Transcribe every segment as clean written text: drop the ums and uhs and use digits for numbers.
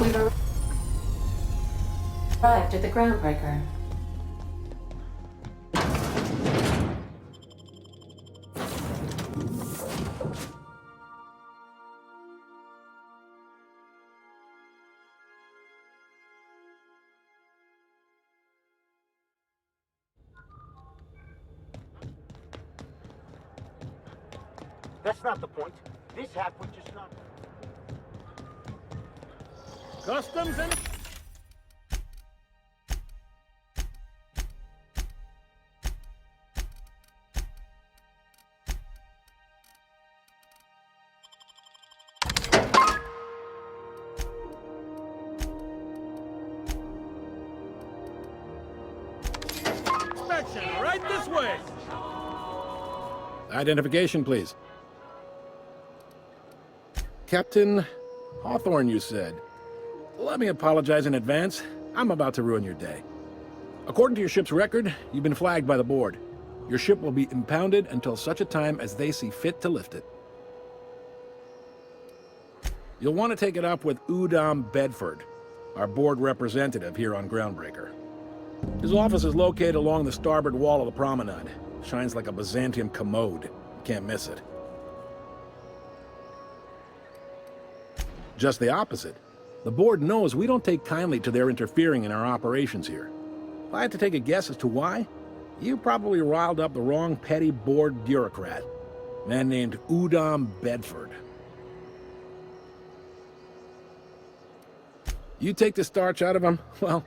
We've arrived at the groundbreaker. That's not the point. This hack would just not... Customs and... Inspection, right this way! Identification, please. Captain Hawthorne, you said. Let me apologize in advance. I'm about to ruin your day. According to your ship's record, you've been flagged by the board. Your ship will be impounded until such a time as they see fit to lift it. You'll want to take it up with Udom Bedford, our board representative here on Groundbreaker. His office is located along the starboard wall of the promenade. Shines like a Byzantium commode. You can't miss it. Just the opposite. The board knows we don't take kindly to their interfering in our operations here. If I had to take a guess as to why, you probably riled up the wrong petty board bureaucrat. A man named Udom Bedford. You take the starch out of him, well,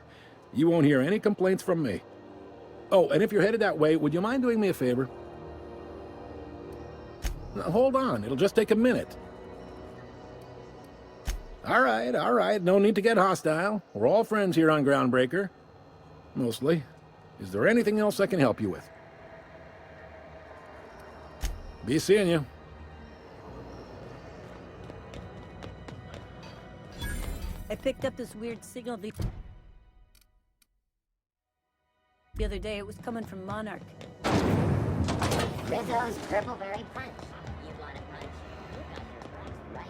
you won't hear any complaints from me. Oh, and if you're headed that way, would you mind doing me a favor? Now, hold on, it'll just take a minute. All right, no need to get hostile. We're all friends here on Groundbreaker. Mostly. Is there anything else I can help you with? Be seeing you. I picked up this weird signal the other day. It was coming from Monarch. Rizzo's Purpleberry Punch. You want a punch? You got your punch right.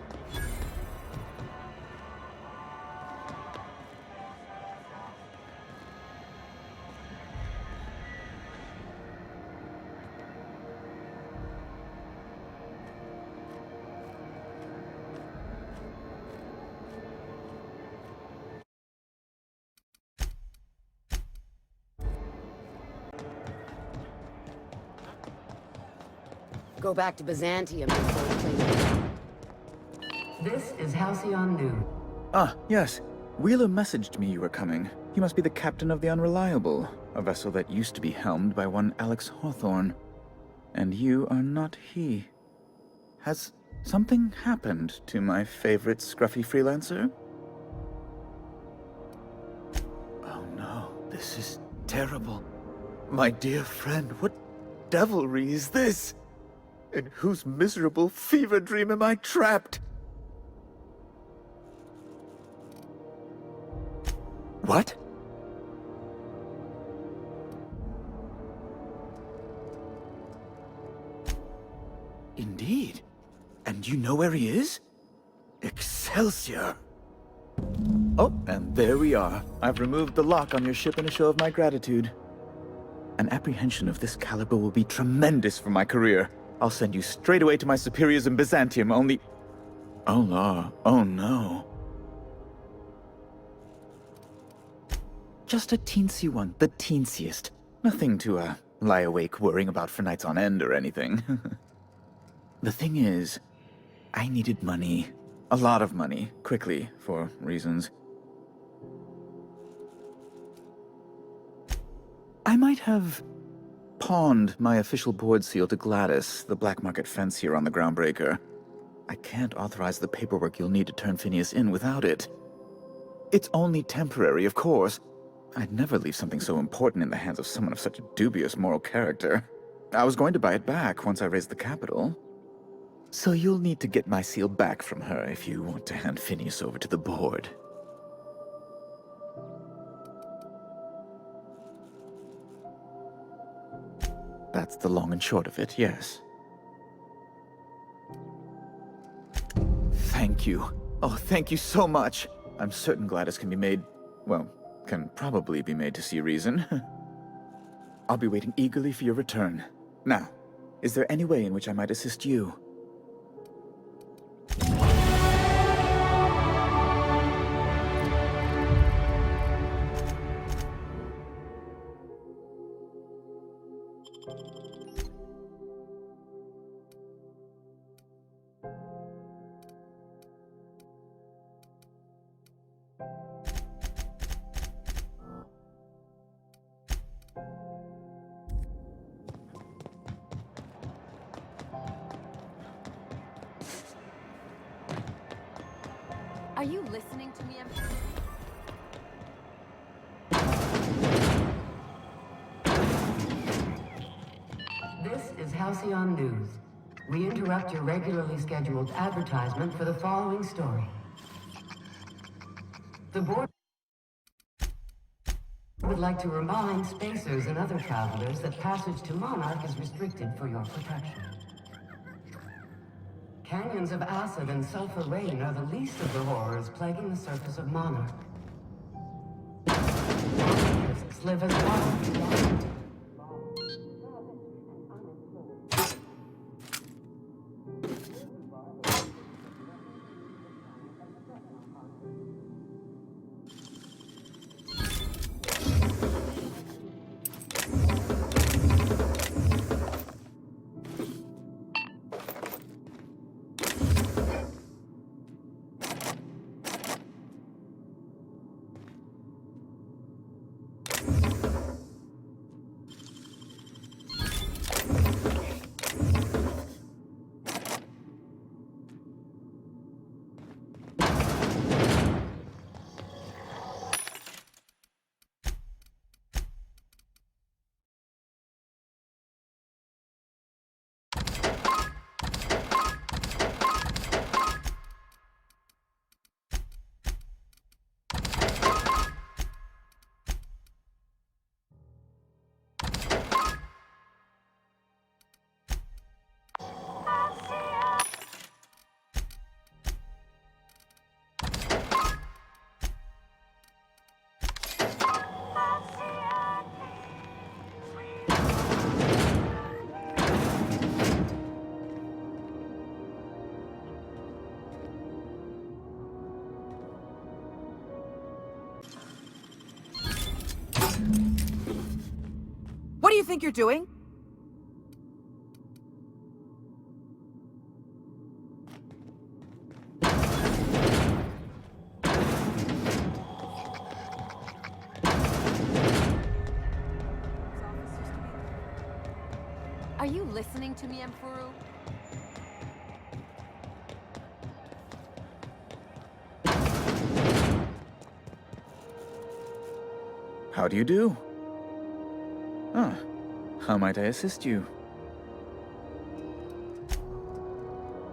Go back to Byzantium. This is Halcyon Noon. Ah, yes. Wheeler messaged me you were coming. He must be the captain of the Unreliable, a vessel that used to be helmed by one Alex Hawthorne. And you are not he. Has something happened to my favorite scruffy freelancer? Oh no, this is terrible. My dear friend, what devilry is this? In whose miserable fever dream am I trapped? What? Indeed. And you know where he is? Excelsior! Oh, and there we are. I've removed the lock on your ship in a show of my gratitude. An apprehension of this caliber will be tremendous for my career. I'll send you straight away to my superiors in Byzantium, only... Oh, la, oh no. Just a teensy one, the teensiest. Nothing to, lie awake worrying about for nights on end or anything. The thing is, I needed money. A lot of money, quickly, for reasons. I might have pawned my official board seal to Gladys, the black market fence here on the Groundbreaker. I can't authorize the paperwork you'll need to turn Phineas in without it. It's only temporary, of course. I'd never leave something so important in the hands of someone of such a dubious moral character. I was going to buy it back once I raised the capital. So you'll need to get my seal back from her if you want to hand Phineas over to the board. That's the long and short of it, yes. Thank you. Oh, thank you so much. I'm certain Gladys can be made, well, can probably be made to see reason. I'll be waiting eagerly for your return. Now, is there any way in which I might assist you? Are you listening to me? This is Halcyon News. We interrupt your regularly scheduled advertisement for the following story. The board would like to remind spacers and other travelers that passage to Monarch is restricted for your protection. Canyons of acid and sulfur rain are the least of the horrors plaguing the surface of Monarch. Anarchists live as one. What do you think you're doing? Are you listening to me, Emperor? How do you do? Ah, how might I assist you?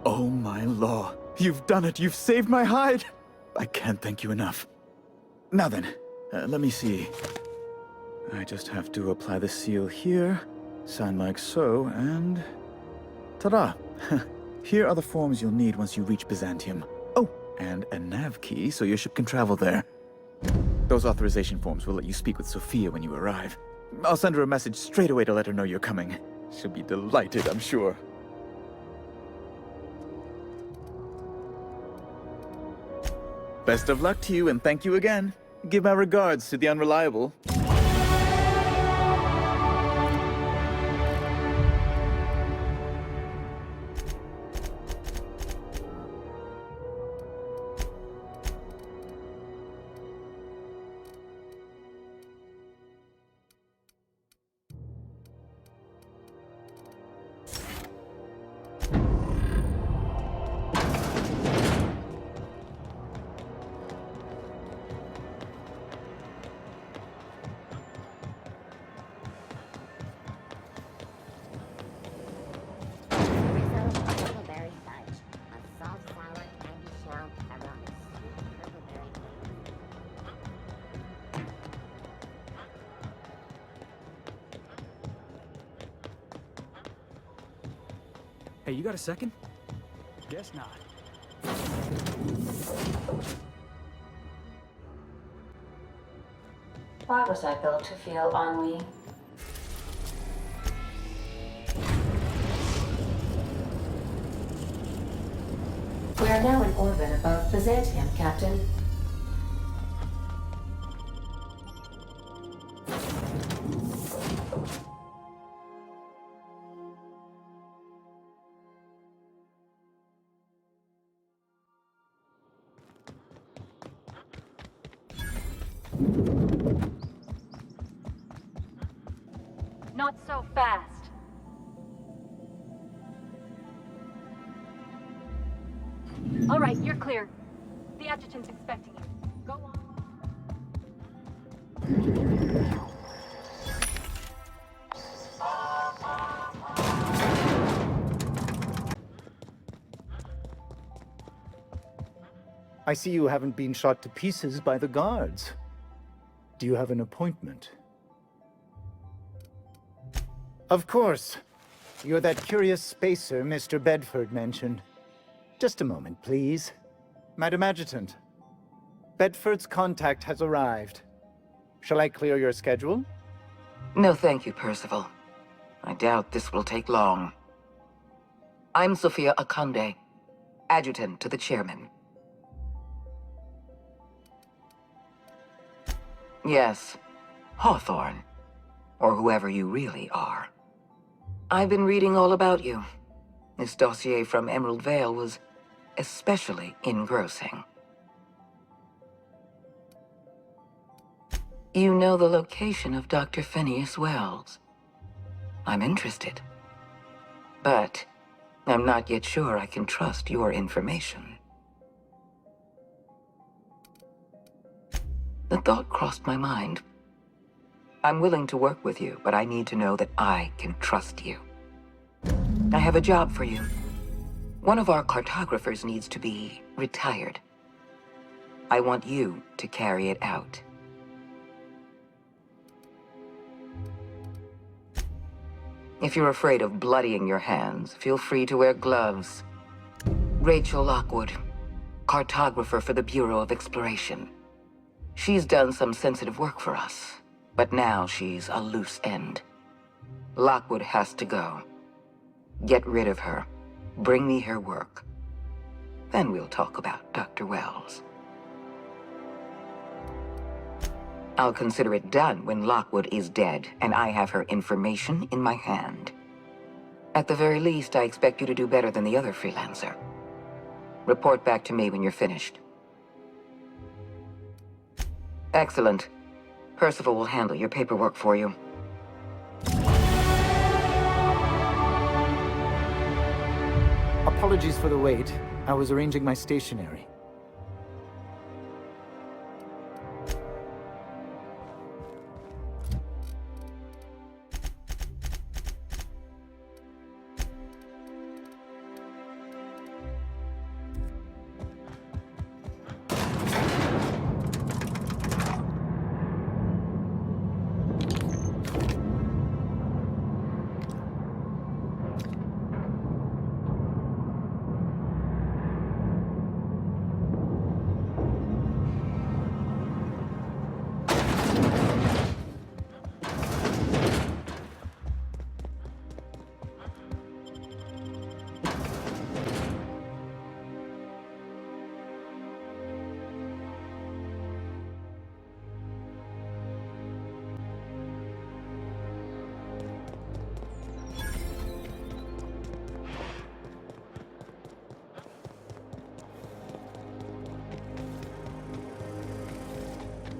Oh my law, you've done it! You've saved my hide! I can't thank you enough. Now then, let me see. I just have to apply the seal here, sign like so, and... ta-da! Here are the forms you'll need once you reach Byzantium. Oh, and a nav key so your ship can travel there. Those authorization forms will let you speak with Sophia when you arrive. I'll send her a message straight away to let her know you're coming. She'll be delighted, I'm sure. Best of luck to you, and thank you again. Give my regards to the Unreliable. Huckleberry fudge. A salt sour candy shell aromas. Huckleberry. Hey, you got a second? Guess not. Why was I built to feel ennui? We are now in orbit above Byzantium, Captain. Not so fast. All right, you're clear. The adjutant's expecting you. Go on. I see you haven't been shot to pieces by the guards. Do you have an appointment? Of course. You're that curious spacer Mr. Bedford mentioned. Just a moment, please. Madam Adjutant, Bedford's contact has arrived. Shall I clear your schedule? No, thank you, Percival. I doubt this will take long. I'm Sophia Akande, adjutant to the chairman. Yes, Hawthorne, or whoever you really are. I've been reading all about you. This dossier from Emerald Vale was especially engrossing. You know the location of Dr. Phineas Wells. I'm interested. But I'm not yet sure I can trust your information. The thought crossed my mind. I'm willing to work with you, but I need to know that I can trust you. I have a job for you. One of our cartographers needs to be retired. I want you to carry it out. If you're afraid of bloodying your hands, feel free to wear gloves. Rachel Lockwood, cartographer for the Bureau of Exploration. She's done some sensitive work for us, but now she's a loose end. Lockwood has to go. Get rid of her. Bring me her work. Then we'll talk about Dr. Wells. I'll consider it done when Lockwood is dead, and I have her information in my hand. At the very least, I expect you to do better than the other freelancer. Report back to me when you're finished. Excellent. Percival will handle your paperwork for you. Apologies for the wait. I was arranging my stationery.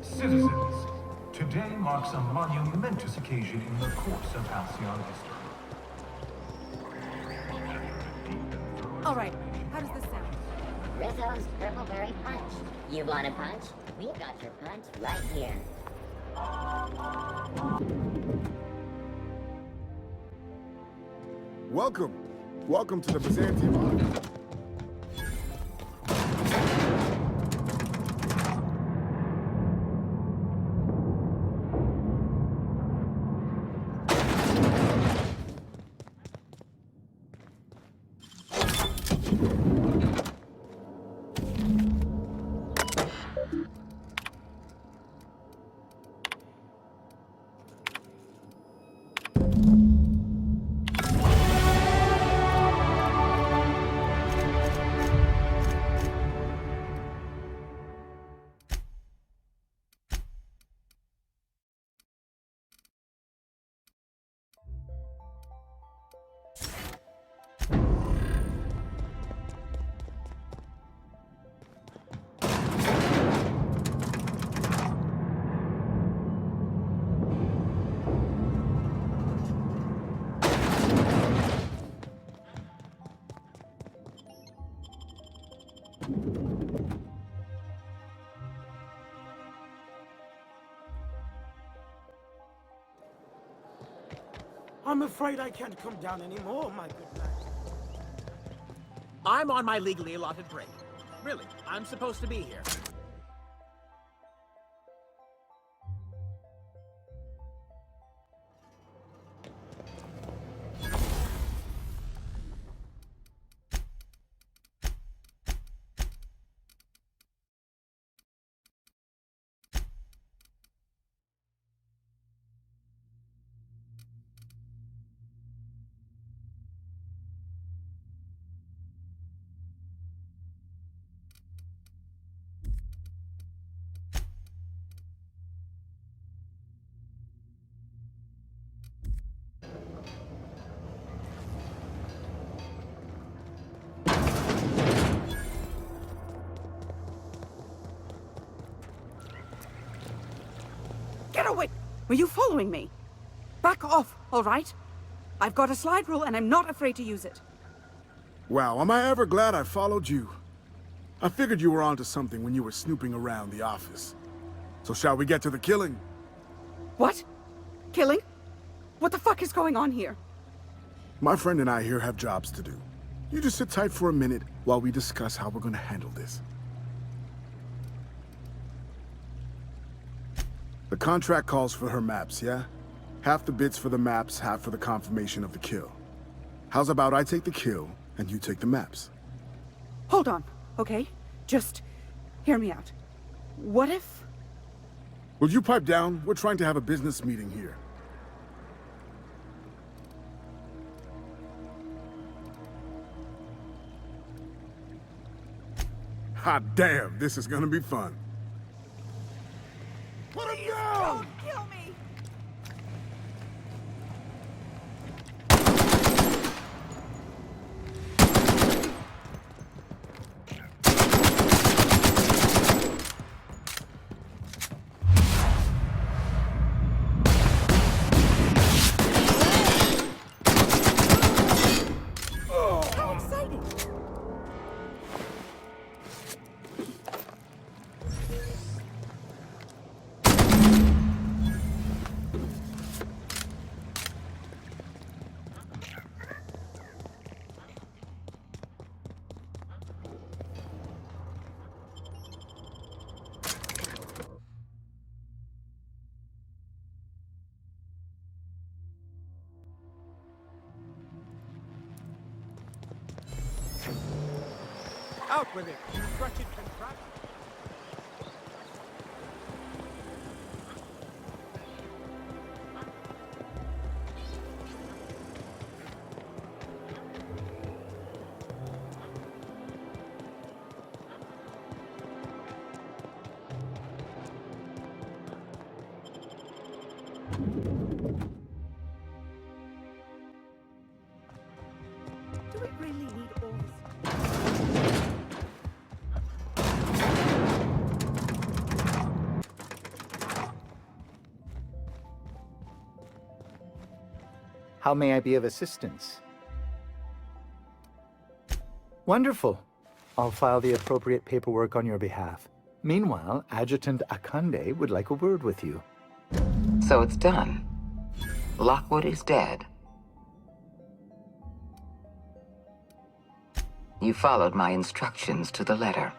Citizens, today marks a monumentous occasion in the course of Halcyon history. All right, how does this sound? Rizzo's Purple Berry Punch. You want a punch? We've got your punch right here. Welcome. Welcome to the Byzantium Army. I'm afraid I can't come down anymore, my good lad. I'm on my legally allotted break. Really, I'm supposed to be here. Get away! Were you following me? Back off, all right? I've got a slide rule and I'm not afraid to use it. Wow, am I ever glad I followed you? I figured you were onto something when you were snooping around the office. So shall we get to the killing? What? Killing? What the fuck is going on here? My friend and I here have jobs to do. You just sit tight for a minute while we discuss how we're gonna handle this. The contract calls for her maps, yeah? Half the bits for the maps, half for the confirmation of the kill. How's about I take the kill, and you take the maps? Hold on, okay? Just hear me out. What if... Will you pipe down? We're trying to have a business meeting here. Hot damn, this is gonna be fun. Put him down! Don't kill me! How exciting! Out with it, you wretched contraption. Do we really need all this? How may I be of assistance? Wonderful. I'll file the appropriate paperwork on your behalf. Meanwhile, Adjutant Akande would like a word with you. So it's done. Lockwood is dead. You followed my instructions to the letter.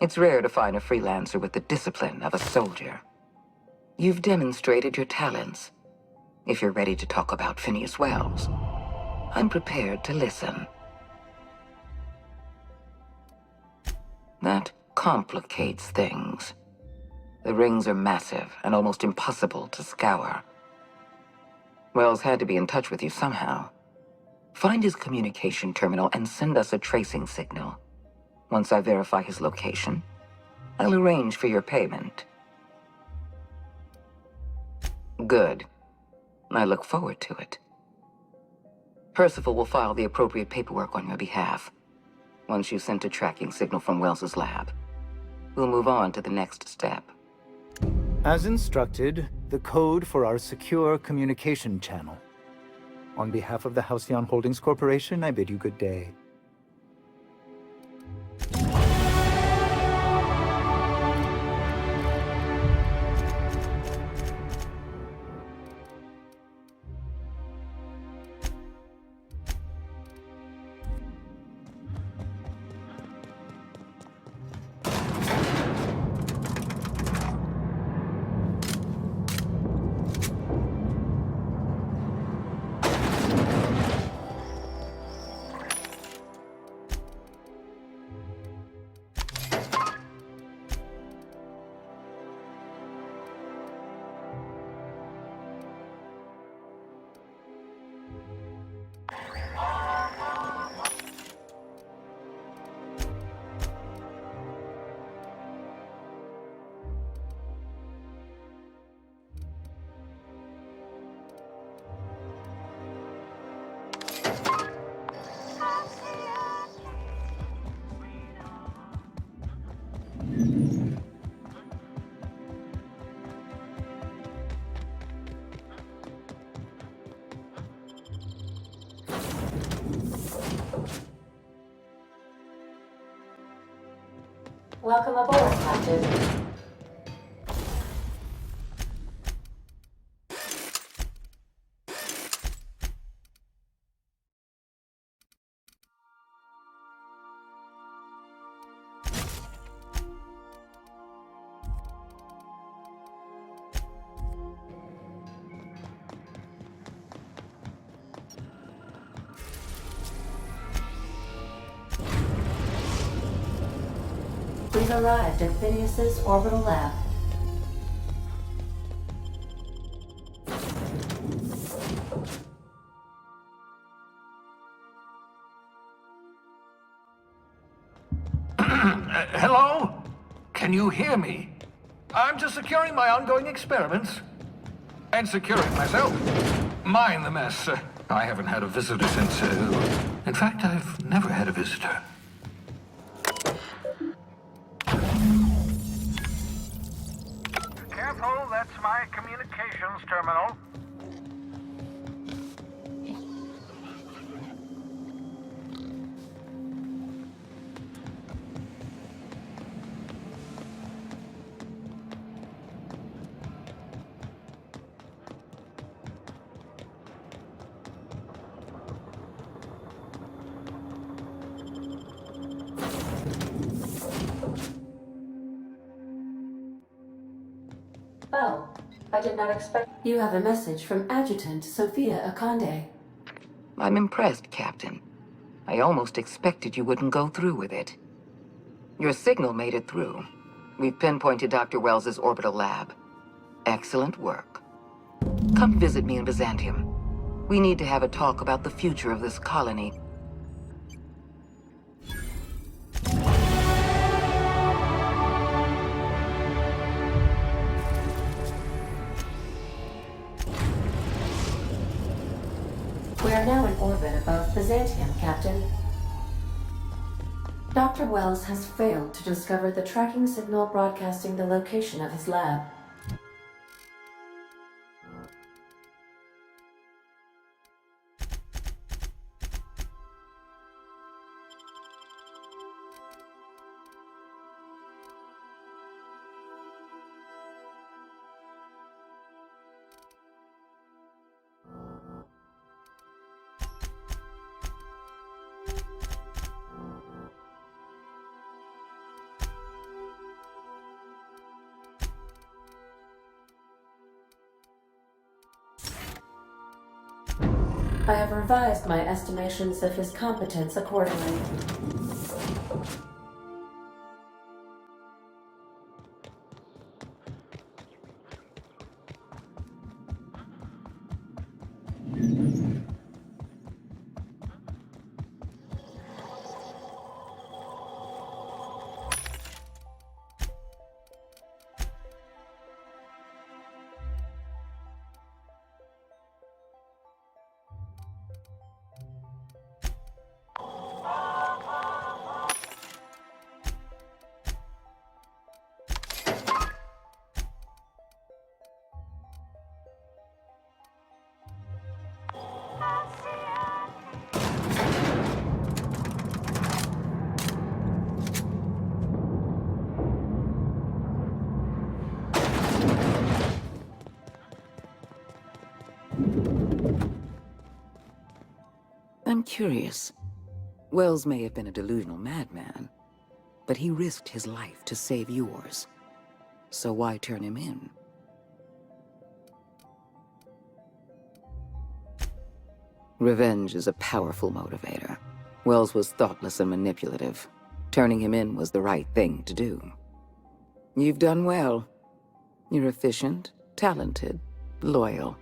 It's rare to find a freelancer with the discipline of a soldier. You've demonstrated your talents. If you're ready to talk about Phineas Wells, I'm prepared to listen. That complicates things. The rings are massive and almost impossible to scour. Wells had to be in touch with you somehow. Find his communication terminal and send us a tracing signal. Once I verify his location, I'll arrange for your payment. Good. I look forward to it. Percival will file the appropriate paperwork on your behalf. Once you've sent a tracking signal from Wells's lab, we'll move on to the next step. As instructed, the code for our secure communication channel. On behalf of the Halcyon Holdings Corporation, I bid you good day. Welcome aboard, Captain. We've arrived at Phineas's orbital lab. Hello? Can you hear me? I'm just securing my ongoing experiments. And securing myself. Mind the mess. I haven't had a visitor since, in fact, I've never had a visitor. Careful, that's my communications terminal. Oh, I did not expect... You have a message from Adjutant Sophia Akande. I'm impressed, Captain. I almost expected you wouldn't go through with it. Your signal made it through. We've pinpointed Dr. Wells's orbital lab. Excellent work. Come visit me in Byzantium. We need to have a talk about the future of this colony. We are now in orbit above Byzantium, Captain. Dr. Wells has failed to discover the tracking signal broadcasting the location of his lab. I have revised my estimations of his competence accordingly. I'm curious. Wells may have been a delusional madman, but he risked his life to save yours. So why turn him in? Revenge is a powerful motivator. Wells was thoughtless and manipulative. Turning him in was the right thing to do. You've done well. You're efficient, talented, loyal.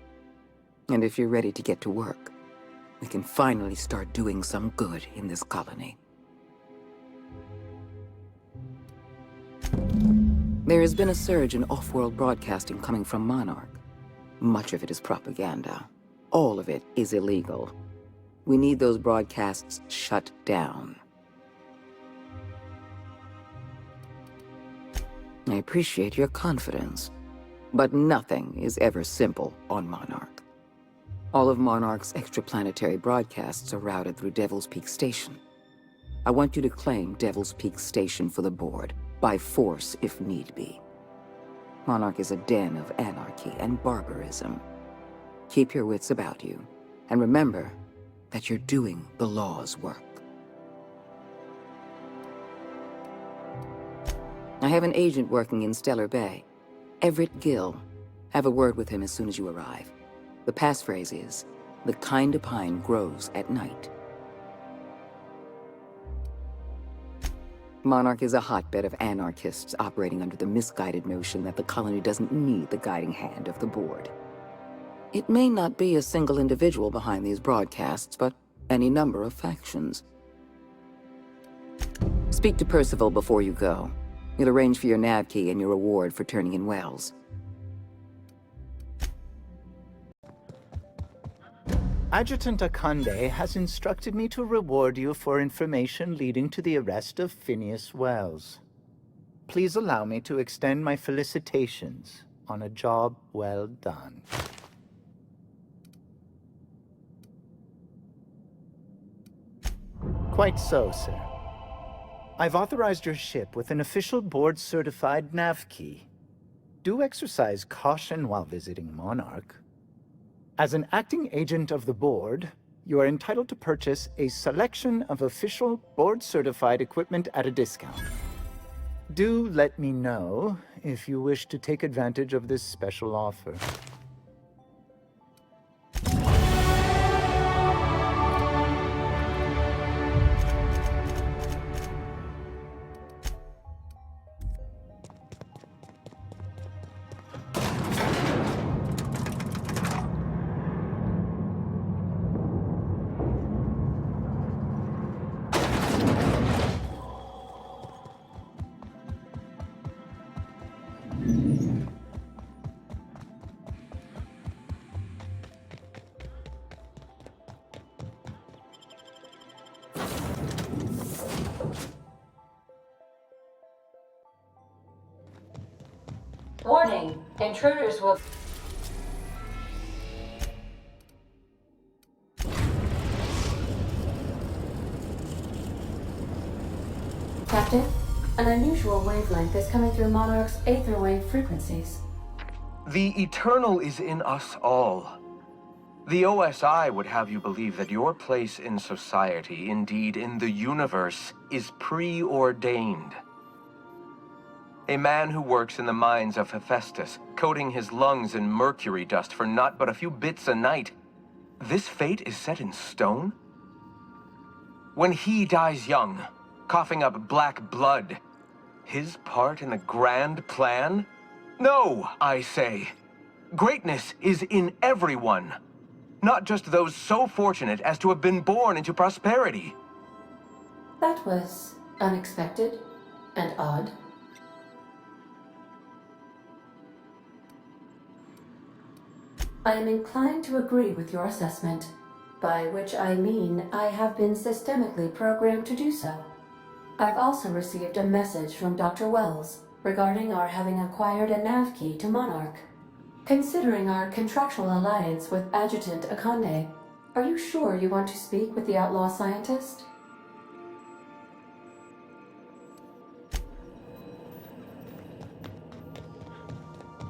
And if you're ready to get to work, we can finally start doing some good in this colony. There has been a surge in off-world broadcasting coming from Monarch. Much of it is propaganda. All of it is illegal. We need those broadcasts shut down. I appreciate your confidence, but nothing is ever simple on Monarch. All of Monarch's extraplanetary broadcasts are routed through Devil's Peak Station. I want you to claim Devil's Peak Station for the board, by force if need be. Monarch is a den of anarchy and barbarism. Keep your wits about you, and remember that you're doing the law's work. I have an agent working in Stellar Bay. Everett Gill. Have a word with him as soon as you arrive. The passphrase is, "The kind of pine grows at night." Monarch is a hotbed of anarchists operating under the misguided notion that the colony doesn't need the guiding hand of the board. It may not be a single individual behind these broadcasts, but any number of factions. Speak to Percival before you go. He'll arrange for your nav key and your reward for turning in Wells. Adjutant Akande has instructed me to reward you for information leading to the arrest of Phineas Wells. Please allow me to extend my felicitations on a job well done. Quite so, sir. I've authorized your ship with an official board-certified nav key. Do exercise caution while visiting Monarch. As an acting agent of the board, you are entitled to purchase a selection of official board-certified equipment at a discount. Do let me know if you wish to take advantage of this special offer. Warning, intruders will... Captain, an unusual wavelength is coming through Monarch's aether wave frequencies. The eternal is in us all. The OSI would have you believe that your place in society, indeed in the universe, is preordained. A man who works in the mines of Hephaestus, coating his lungs in mercury dust for not but a few bits a night. This fate is set in stone? When he dies young, coughing up black blood, his part in the grand plan? No, I say. Greatness is in everyone, not just those so fortunate as to have been born into prosperity. That was unexpected and odd. I am inclined to agree with your assessment, by which I mean I have been systemically programmed to do so. I've also received a message from Dr. Wells regarding our having acquired a nav key to Monarch. Considering our contractual alliance with Adjutant Akande, are you sure you want to speak with the outlaw scientist?